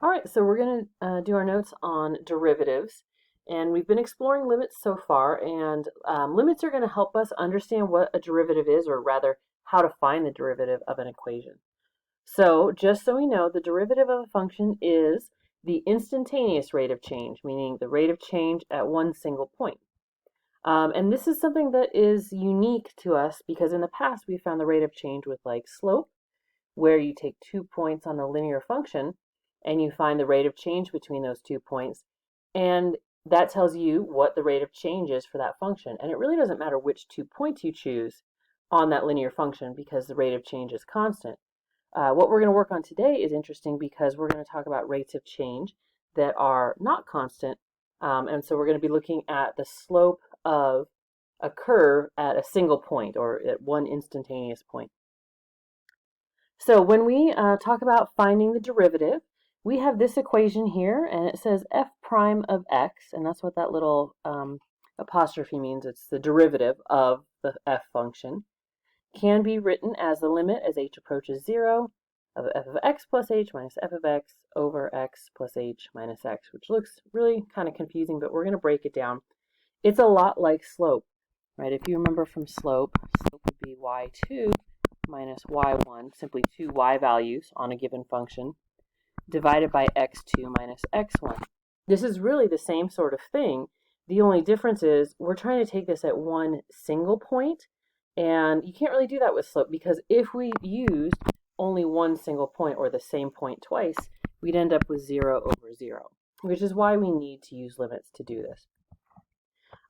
All right, so we're going to do our notes on derivatives. And we've been exploring limits so far, and limits are going to help us understand what a derivative is, or rather, how to find the derivative of an equation. So just so we know, the derivative of a function is the instantaneous rate of change, meaning the rate of change at one single point. And this is something that is unique to us because in the past we found the rate of change with like slope, where you take 2 points on a linear function and you find the rate of change between those 2 points. And that tells you what the rate of change is for that function. And it really doesn't matter which 2 points you choose on that linear function because the rate of change is constant. What we're going to work on today is interesting because we're going to talk about rates of change that are not constant. And so we're going to be looking at the slope of a curve at a single point, or at one instantaneous point. So when we talk about finding the derivative, we have this equation here, and it says f prime of x, and that's what that little apostrophe means. It's the derivative of the f function. Can be written as the limit as h approaches 0 of f of x plus h minus f of x over x plus h minus x, which looks really kind of confusing, but we're going to break it down. It's a lot like slope, right? If you remember from slope would be y2 minus y1, simply two y values on a given function, divided by x2 minus x1. This is really the same sort of thing. The only difference is we're trying to take this at one single point, and you can't really do that with slope because if we used only one single point or the same point twice, we'd end up with 0 over 0, which is why we need to use limits to do this.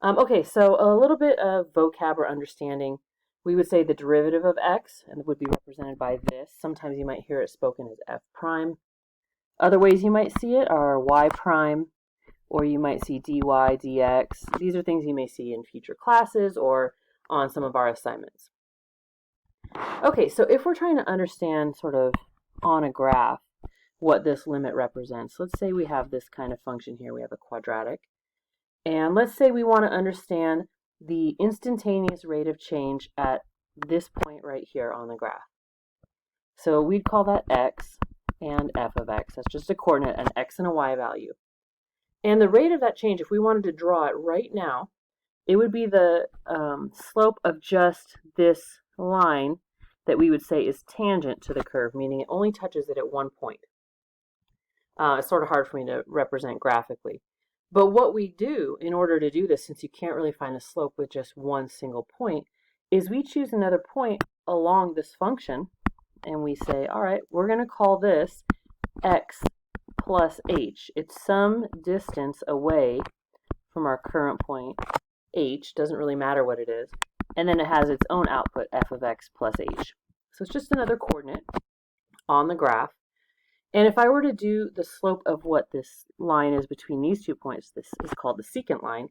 Okay, so a little bit of vocab or understanding. We would say the derivative of x, and it would be represented by this. Sometimes you might hear it spoken as f prime. Other ways you might see it are y prime, or you might see dy, dx. These are things you may see in future classes or on some of our assignments. Okay, so if we're trying to understand sort of on a graph what this limit represents, let's say we have this kind of function here. We have a quadratic. And let's say we want to understand the instantaneous rate of change at this point right here on the graph. So we'd call that x and f of x. That's just a coordinate, an x and a y value. And the rate of that change, if we wanted to draw it right now, it would be the slope of just this line that we would say is tangent to the curve, meaning it only touches it at one point. It's sort of hard for me to represent graphically. But what we do in order to do this, since you can't really find a slope with just one single point, is we choose another point along this function, and we say, all right, we're going to call this x plus h. It's some distance away from our current point, h. Doesn't really matter what it is. And then it has its own output, f of x plus h. So it's just another coordinate on the graph. And if I were to do the slope of what this line is between these 2 points, this is called the secant line,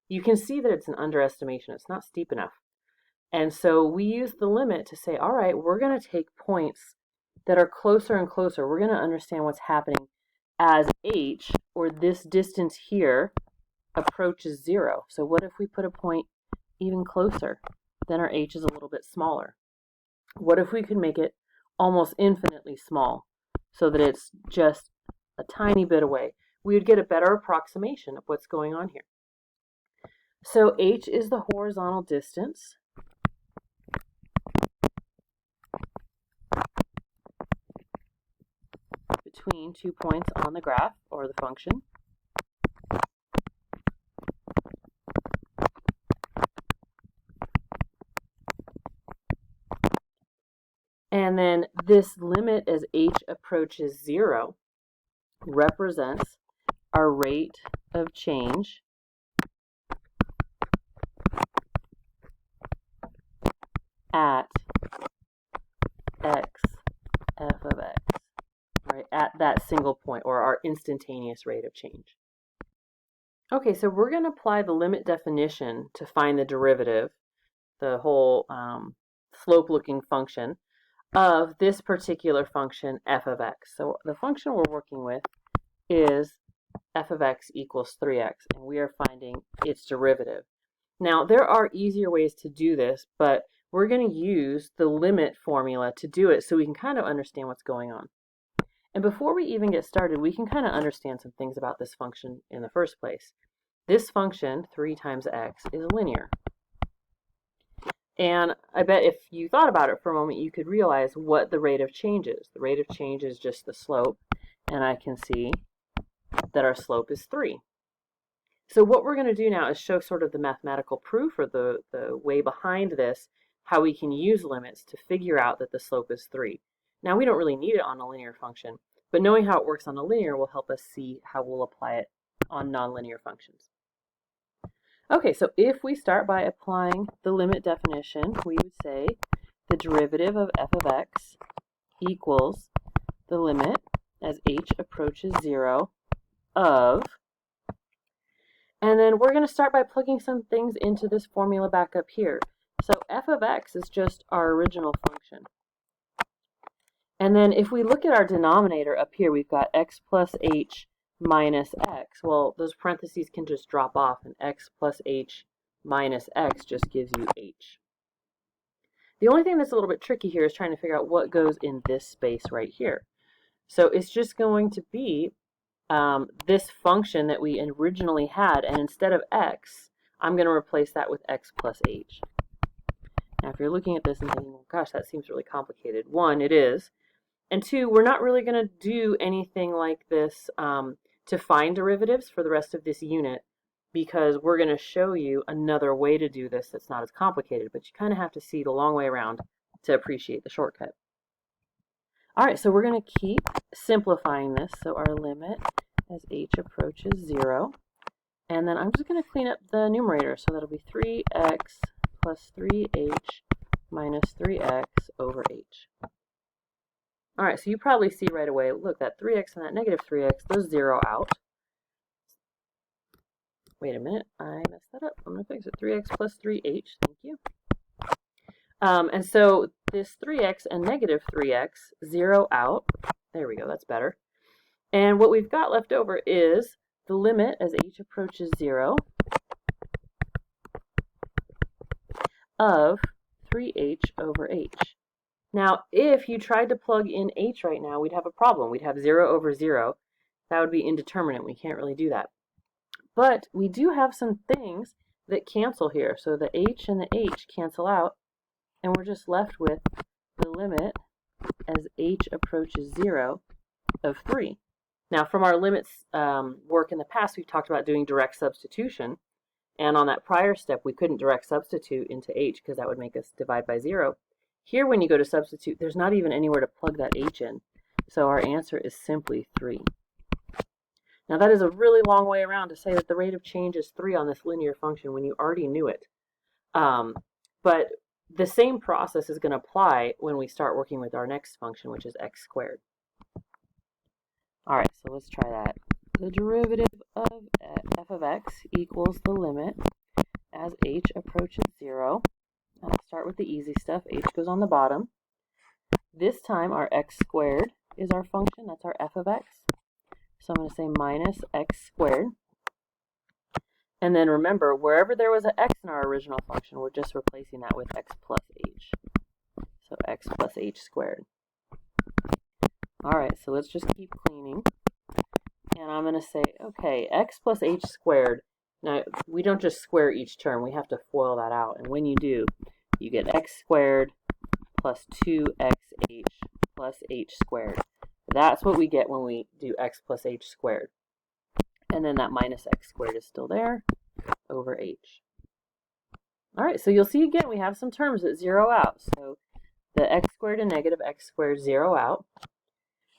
you can see that it's an underestimation. It's not steep enough. And so we use the limit to say, all right, we're going to take points that are closer and closer. We're going to understand what's happening as h, or this distance here, approaches 0. So what if we put a point even closer? Then our h is a little bit smaller. What if we could make it almost infinitely small, so that it's just a tiny bit away? We would get a better approximation of what's going on here. So h is the horizontal distance. Between 2 points on the graph, or the function. And then this limit as h approaches 0 represents our rate of change at x f of x, right, at that single point, or our instantaneous rate of change. Okay, so we're going to apply the limit definition to find the derivative, the whole slope-looking function, of this particular function, f of x. So the function we're working with is f of x equals 3x, and we are finding its derivative. Now, there are easier ways to do this, but we're going to use the limit formula to do it so we can kind of understand what's going on. And before we even get started, we can kind of understand some things about this function in the first place. This function, 3 times x, is linear. And I bet if you thought about it for a moment, you could realize what the rate of change is. The rate of change is just the slope, and I can see that our slope is 3. So what we're going to do now is show sort of the mathematical proof, or the way behind this, how we can use limits to figure out that the slope is 3. Now, we don't really need it on a linear function, but knowing how it works on a linear will help us see how we'll apply it on nonlinear functions. Okay, so if we start by applying the limit definition, we would say the derivative of f of x equals the limit as h approaches 0 of, and then we're going to start by plugging some things into this formula back up here. So f of x is just our original function. And then if we look at our denominator up here, we've got x plus h minus x. Well, those parentheses can just drop off, and x plus h minus x just gives you h. The only thing that's a little bit tricky here is trying to figure out what goes in this space right here. So it's just going to be this function that we originally had, and instead of x, I'm going to replace that with x plus h. Now, if you're looking at this and thinking, well, gosh, that seems really complicated. 1, it is. And 2, we're not really going to do anything like this to find derivatives for the rest of this unit, because we're going to show you another way to do this that's not as complicated, but you kind of have to see the long way around to appreciate the shortcut. All right, so we're going to keep simplifying this. So our limit as h approaches 0, and then I'm just going to clean up the numerator, so that'll be 3x plus 3h minus 3x over h. All right, so you probably see right away, look, that 3x and that negative 3x, those zero out. Wait a minute, I messed that up. I'm going to fix it. 3x plus 3h, thank you. And so this 3x and negative 3x zero out. There we go, that's better. And what we've got left over is the limit as h approaches 0 of 3h over h. Now, if you tried to plug in h right now, we'd have a problem. We'd have 0 over 0. That would be indeterminate. We can't really do that. But we do have some things that cancel here. So the h and the h cancel out, and we're just left with the limit as h approaches 0 of 3. Now, from our limits work in the past, we've talked about doing direct substitution. And on that prior step, we couldn't direct substitute into h because that would make us divide by 0. Here, when you go to substitute, there's not even anywhere to plug that h in. So our answer is simply 3. Now, that is a really long way around to say that the rate of change is 3 on this linear function when you already knew it. But the same process is going to apply when we start working with our next function, which is x squared. All right, so let's try that. The derivative of f of x equals the limit as h approaches 0. I'll start with the easy stuff. H goes on the bottom. This time our x squared is our function. That's our f of x. So I'm going to say minus x squared. And then remember, wherever there was an x in our original function, we're just replacing that with x plus h. So x plus h squared. All right, so let's just keep cleaning. And I'm going to say, okay, x plus h squared. Now, we don't just square each term. We have to FOIL that out. And when you do, you get x squared plus 2xh plus h squared. That's what we get when we do x plus h squared. And then that minus x squared is still there over h. All right, so you'll see again we have some terms that zero out. So the x squared and negative x squared zero out.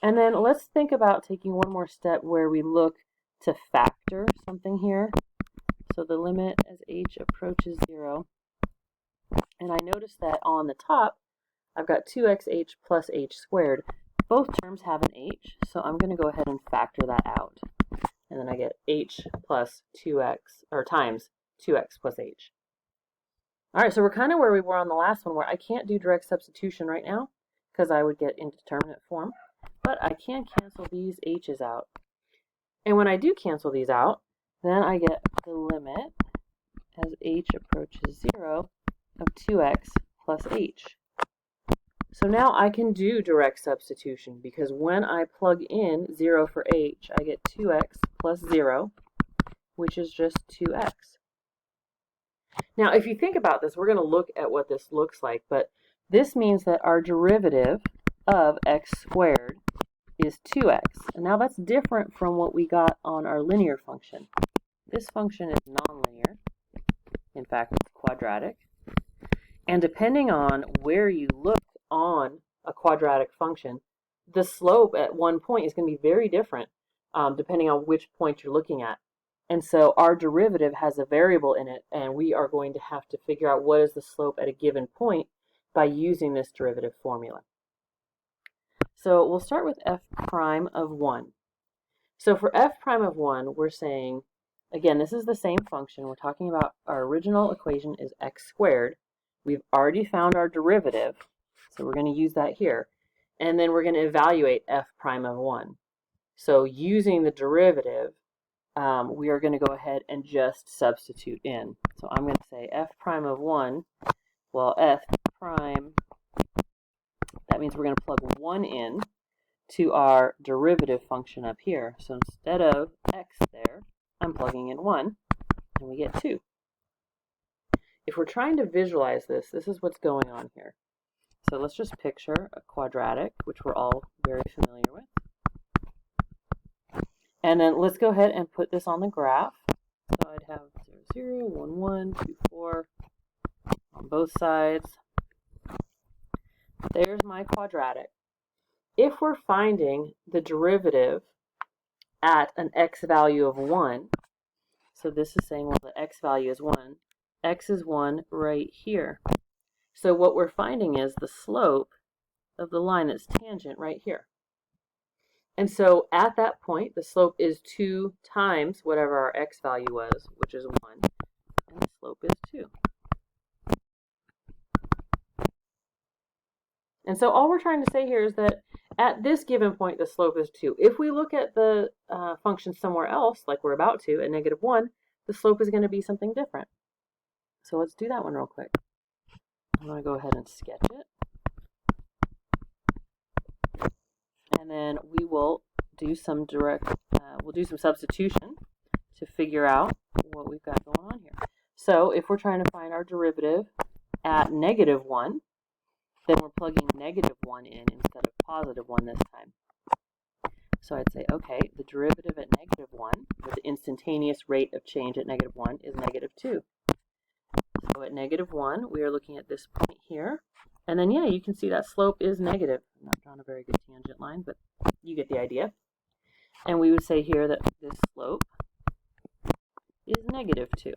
And then let's think about taking one more step where we look to factor something here. So the limit as h approaches 0. And I notice that on the top, I've got 2xh plus h squared. Both terms have an h, so I'm going to go ahead and factor that out. And then I get h plus 2x, or times 2x plus h. All right, so we're kind of where we were on the last one, where I can't do direct substitution right now, because I would get indeterminate form. But I can cancel these h's out. And when I do cancel these out, then I get the limit as h approaches 0 of 2x plus h. So now I can do direct substitution because when I plug in 0 for h, I get 2x plus 0, which is just 2x. Now, if you think about this, we're going to look at what this looks like, but this means that our derivative of x squared is 2x. And now that's different from what we got on our linear function. This function is nonlinear. In fact, it's quadratic. And depending on where you look on a quadratic function, the slope at one point is going to be very different depending on which point you're looking at. And so our derivative has a variable in it, and we are going to have to figure out what is the slope at a given point by using this derivative formula. So we'll start with f prime of 1. So for f prime of 1, we're saying, again, this is the same function. We're talking about our original equation is x squared. We've already found our derivative, so we're going to use that here. And then we're going to evaluate f prime of 1. So using the derivative, we are going to go ahead and just substitute in. So I'm going to say f prime of 1, well, f prime, that means we're going to plug 1 in to our derivative function up here. So instead of x there, I'm plugging in 1, and we get 2. If we're trying to visualize this, this is what's going on here. So let's just picture a quadratic, which we're all very familiar with. And then let's go ahead and put this on the graph. So I'd have 0, 0, 1, 1, 2, 4 on both sides. There's my quadratic. If we're finding the derivative at an x value of 1, so this is saying, well, the x value is 1, x is 1 right here. So what we're finding is the slope of the line that's tangent right here. And so at that point, the slope is 2 times whatever our x value was, which is 1, and the slope is 2. And so all we're trying to say here is that at this given point, the slope is 2. If we look at the function somewhere else, like we're about to, at -1, the slope is going to be something different. So let's do that one real quick. I'm going to go ahead and sketch it. And then we will do some substitution to figure out what we've got going on here. So if we're trying to find our derivative at -1, then we're plugging -1 in instead of +1 this time. So I'd say, okay, the derivative at -1, with the instantaneous rate of change at -1, is -2. So at -1, we are looking at this point here. And then, yeah, you can see that slope is negative. I'm not drawing a very good tangent line, but you get the idea. And we would say here that this slope is -2.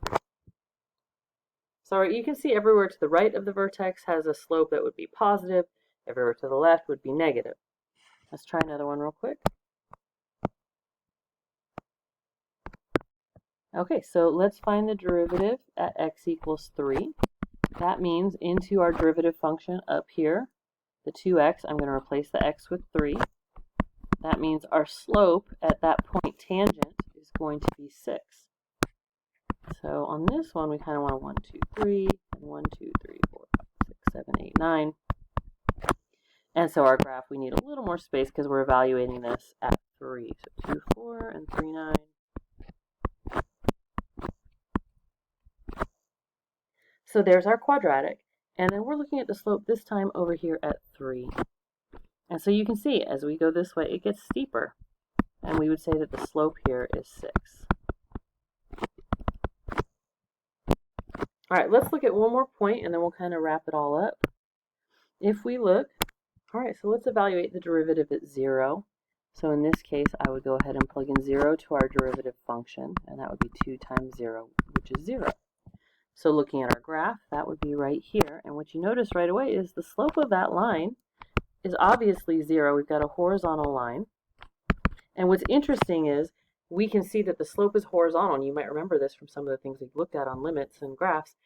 So you can see everywhere to the right of the vertex has a slope that would be positive. Everywhere to the left would be negative. Let's try another one real quick. Okay, so let's find the derivative at x equals 3. That means into our derivative function up here, the 2x, I'm going to replace the x with 3. That means our slope at that point tangent is going to be 6. So on this one, we kind of want 1, 2, 3, and 1, 2, 3, 4, 5, 6, 7, 8, 9. And so our graph, we need a little more space because we're evaluating this at 3. So 2, 4, and 3, 9. So there's our quadratic. And then we're looking at the slope this time over here at 3. And so you can see as we go this way, it gets steeper. And we would say that the slope here is 6. All right, let's look at one more point and then we'll kind of wrap it all up. If we look, all right, so let's evaluate the derivative at 0. So in this case, I would go ahead and plug in 0 to our derivative function, and that would be 2 times 0, which is 0. So looking at our graph, that would be right here. And what you notice right away is the slope of that line is obviously 0. We've got a horizontal line. And what's interesting is we can see that the slope is horizontal. And you might remember this from some of the things we've looked at on limits and graphs.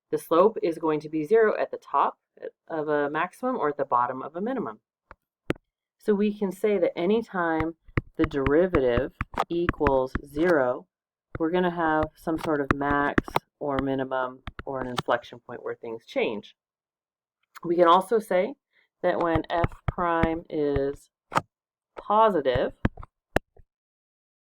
The slope is going to be 0 at the top of a maximum or at the bottom of a minimum. So we can say that anytime the derivative equals 0, we're going to have some sort of max or minimum or an inflection point where things change. We can also say that when f prime is positive,